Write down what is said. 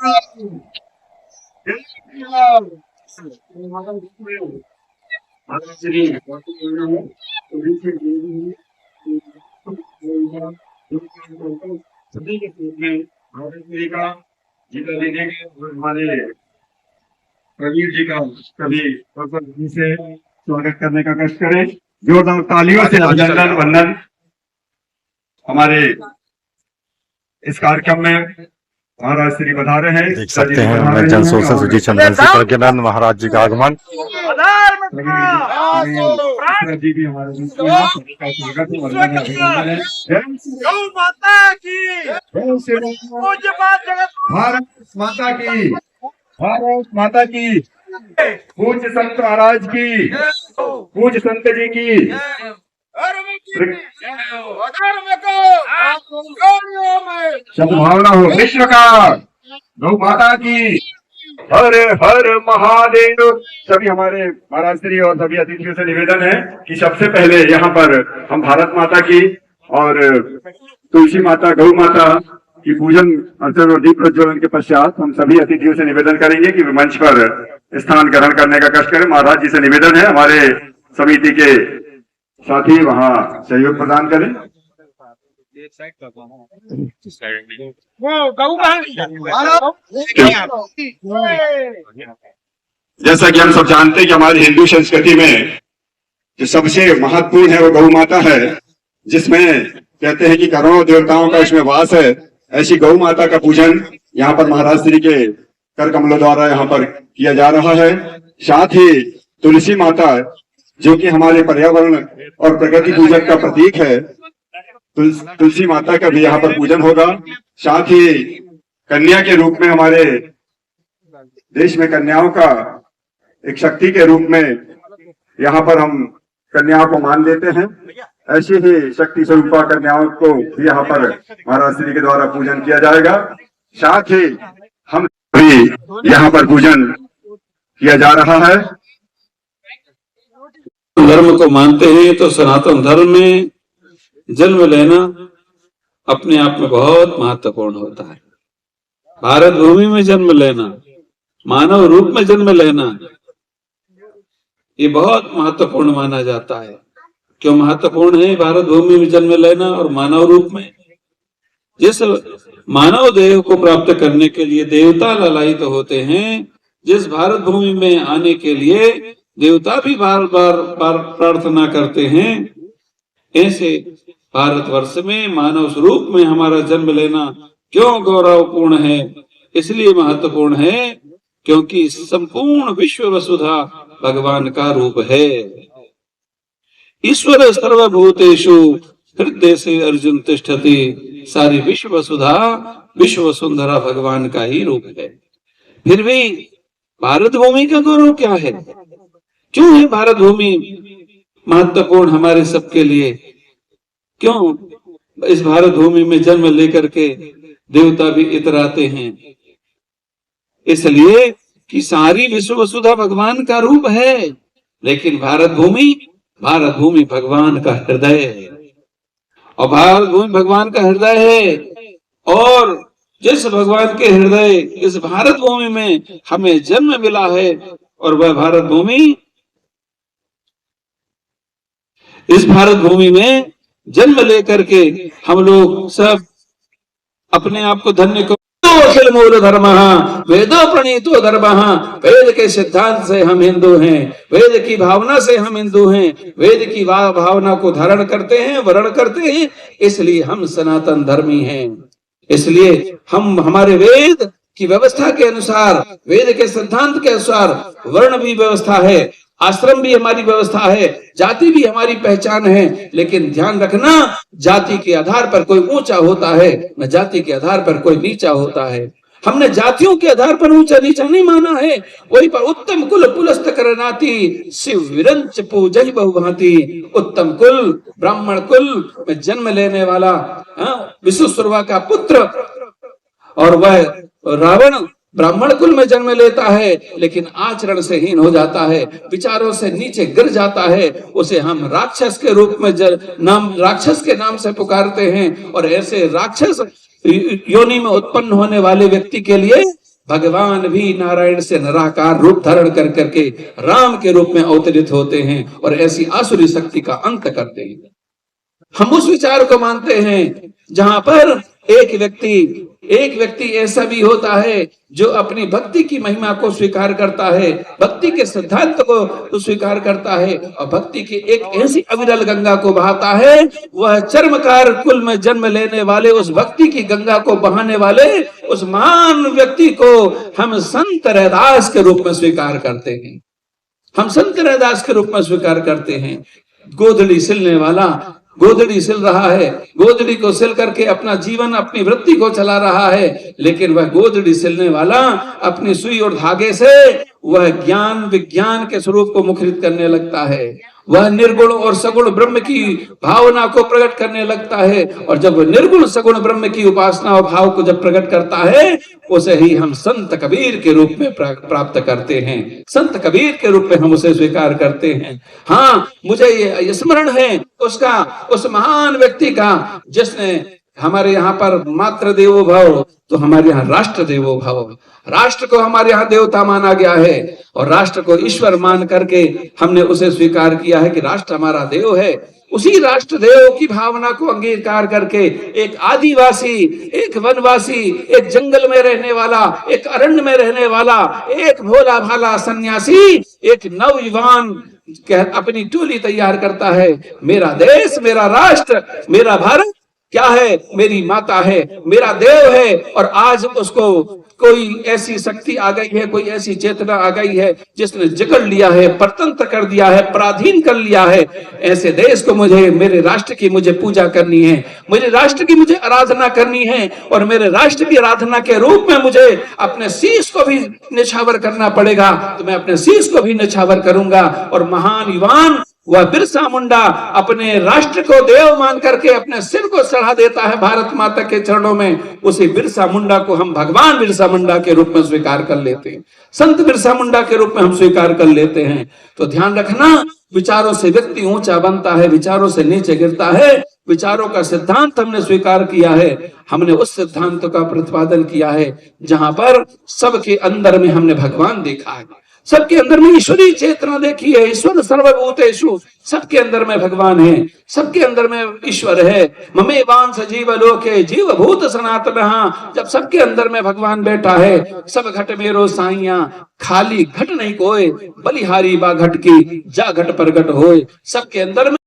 सभी के रूप में भारत का जीता देने के हमारे प्रवीर जी का सभी से स्वागत करने का कष्ट करें। जोरदार तालियों से अभिनंदन वंदन। हमारे इस कार्यक्रम में महाराज श्री बता रहे हैं, देख सकते हैं मैं जन सोशल सुजीत चंद्रन सिंह प्रज्ञानंद महाराज जी का आगमन। जी भी हमारे स्वागत है। भारत माता की, भारत माता की, पूज्य संत महाराज की, पूज्य संत जी की सद्भावना हो। विश्व का गौ माता की हर हर महादेव। सभी हमारे महाराज श्री और सभी अतिथियों से निवेदन है कि सबसे पहले यहाँ पर हम भारत माता की और तुलसी माता गौ माता की पूजन अर्चन और दीप प्रज्वलन के पश्चात हम सभी अतिथियों से निवेदन करेंगे कि मंच पर स्थान ग्रहण करने का कष्ट करें। महाराज जी से निवेदन है हमारे समिति के साथी वहाँ सहयोग प्रदान करें। जैसा कि हम सब जानते हैं कि हमारी हिंदू संस्कृति में जो सबसे महत्वपूर्ण है वो गौ माता है, जिसमें कहते हैं कि करोड़ों देवताओं का इसमें वास है। ऐसी गौ माता का पूजन यहाँ पर महाराज श्री के कर कमलों द्वारा यहाँ पर किया जा रहा है। साथ ही तुलसी माता जो कि हमारे पर्यावरण और प्रकृति पूजन का प्रतीक है, तुलसी माता का भी यहाँ पर पूजन होगा। साथ ही कन्या के रूप में हमारे देश में कन्याओं का एक शक्ति के रूप में यहाँ पर हम कन्याओं को मान लेते हैं। ऐसी ही शक्ति स्वरूपा कन्याओं को भी यहाँ पर महाराज श्री के द्वारा पूजन किया जाएगा। साथ ही हम भी यहाँ पर पूजन किया जा रहा है। धर्म को मानते हैं तो सनातन धर्म में जन्म लेना अपने आप में बहुत महत्वपूर्ण होता है। भारत भूमि में जन्म लेना, मानव रूप में जन्म लेना, ये बहुत महत्वपूर्ण माना जाता है। क्यों महत्वपूर्ण है भारत भूमि में जन्म लेना और मानव रूप में? जिस मानव देह को प्राप्त करने के लिए देवता लालायित होते हैं, जिस भारत भूमि में आने के लिए देवता भी बार बार प्रार्थना करते हैं, ऐसे भारतवर्ष में मानव स्वरूप में हमारा जन्म लेना क्यों गौरवपूर्ण है? इसलिए महत्वपूर्ण है क्योंकि संपूर्ण विश्व वसुधा भगवान का रूप है। ईश्वर सर्वभूतेषु हृदय से अर्जुन तिष्ठति। सारी विश्व वसुधा विश्व वसुंधरा भगवान का ही रूप है। फिर भी भारत भूमि का गौरव क्या है? क्यों है भारत भूमि महत्वपूर्ण हमारे सबके लिए? क्यों इस भारत भूमि में जन्म लेकर के देवता भी इतराते हैं? इसलिए कि सारी विश्व वसुधा भगवान का रूप है, लेकिन भारत भूमि भगवान का हृदय है। और भारत भूमि भगवान का हृदय है, और जिस भगवान के हृदय इस भारत भूमि में हमें जन्म मिला है, और वह भारत भूमि इस भारत भूमि में जन्म लेकर के हम लोग सब अपने आप को धन्य को मूल धर्म वेदो प्रणीतो धर्म। वेद के सिद्धांत से हम हिंदू हैं, वेद की भावना से हम हिंदू हैं, वेद की भावना को धारण करते हैं, वर्ण करते हैं, इसलिए हम सनातन धर्मी हैं। इसलिए हम हमारे वेद की व्यवस्था के अनुसार, वेद के सिद्धांत के अनुसार वर्ण भी व्यवस्था है, आश्रम भी हमारी व्यवस्था है, जाति भी हमारी पहचान है। लेकिन ध्यान रखना, जाति के आधार पर कोई ऊंचा होता है, न जाति के आधार पर कोई नीचा होता है। हमने जातियों के आधार पर ऊंचा नीचा नहीं माना है। वही पर उत्तम कुल पुलस्त करनाती शिव विरंच पूजहि बहुभांति। उत्तम कुल ब्राह्मण कुल में जन्म लेने वाला विश्वशर्मा का पुत्र, और वह रावण ब्राह्मण कुल में जन्म लेता है, लेकिन आचरण से हीन हो जाता है, विचारों से नीचे गिर जाता है, उसे हम राक्षस के रूप में राक्षस के नाम से पुकारते हैं। और ऐसे राक्षस योनि में उत्पन्न होने वाले व्यक्ति के लिए भगवान भी नारायण से निराकार रूप धारण कर करके राम के रूप में अवतरित होते हैं और ऐसी आसुरी शक्ति का अंत करते हैं। हम उस विचार को मानते हैं जहां पर एक व्यक्ति ऐसा भी होता है जो अपनी भक्ति की महिमा को स्वीकार करता है, भक्ति के सिद्धांत को स्वीकार करता है और भक्ति की एक ऐसी अविरल गंगा को बहाता है। वह चर्मकार कुल में जन्म लेने वाले उस भक्ति की गंगा को बहाने वाले उस महान व्यक्ति को हम संत रैदास के रूप में स्वीकार करते हैं। हम संत रैदास के रूप में स्वीकार करते हैं। गोधड़ी सिलने वाला गोधड़ी सिल रहा है, गोधड़ी को सिल करके अपना जीवन अपनी वृत्ति को चला रहा है, लेकिन वह गोधड़ी सिलने वाला अपनी सुई और धागे से वह ज्ञान विज्ञान के स्वरूप को मुखरित करने लगता है। वह निर्गुण और सगुण ब्रह्म की भावना को प्रकट करने लगता है और जब वह निर्गुण सगुण ब्रह्म की उपासना और भाव को जब प्रकट करता है उसे ही हम संत कबीर के रूप में प्राप्त करते हैं। संत कबीर के रूप में हम उसे स्वीकार करते हैं। हाँ, मुझे ये स्मरण है उस महान व्यक्ति का जिसने हमारे यहाँ पर मातृ देवो भव तो हमारे यहाँ राष्ट्र देवो भव, राष्ट्र को हमारे यहाँ देवता माना गया है और राष्ट्र को ईश्वर मान करके हमने उसे स्वीकार किया है कि राष्ट्र हमारा देव है। उसी राष्ट्र देव की भावना को अंगीकार करके एक आदिवासी, एक वनवासी, एक जंगल में रहने वाला, एक अरण्य में रहने वाला, एक भोला भाला सन्यासी, एक नवयुवान अपनी टोली तैयार करता है। मेरा देश, मेरा राष्ट्र, मेरा भारत क्या है? मेरी माता है, मेरा देव है। और आज उसको कोई ऐसी शक्ति आ गई है, कोई ऐसी चेतना आ गई है जिसने जकड़ लिया है, परतंत्र कर दिया है, पराधीन कर लिया है। ऐसे देश को मुझे, मेरे राष्ट्र की मुझे पूजा करनी है, मेरे राष्ट्र की मुझे आराधना करनी है और मेरे राष्ट्र की आराधना के रूप में मुझे अपने शीश को भी निछावर करना पड़ेगा। तो मैं अपने शीश को भी निछावर करूंगा। और महान युवान वह बिरसा मुंडा अपने राष्ट्र को देव मान करके अपने सिर को चढ़ा देता है भारत माता के चरणों में। उसी बिरसा मुंडा को हम भगवान बिरसा मुंडा के रूप में स्वीकार कर लेते हैं, संत बिरसा मुंडा के रूप में हम स्वीकार कर लेते हैं। तो ध्यान रखना, विचारों से व्यक्ति ऊंचा बनता है, विचारों से नीचे गिरता है। विचारों का सिद्धांत हमने स्वीकार किया है, हमने उस सिद्धांत का प्रतिपादन किया है जहां पर सबके अंदर में हमने भगवान देखा है, सबके अंदर में ईश्वरीय चेतना देखी है। ईश्वर सर्वभूतेषु, सबके अंदर में भगवान है, सबके अंदर में ईश्वर है। ममे वांस जीव लोके जीव भूत सनातन। जब सबके अंदर में भगवान बैठा है, सब घट मेरो साइया, खाली घट नहीं कोय, बलिहारी बा घट की जा घट प्रगट होए। सबके अंदर में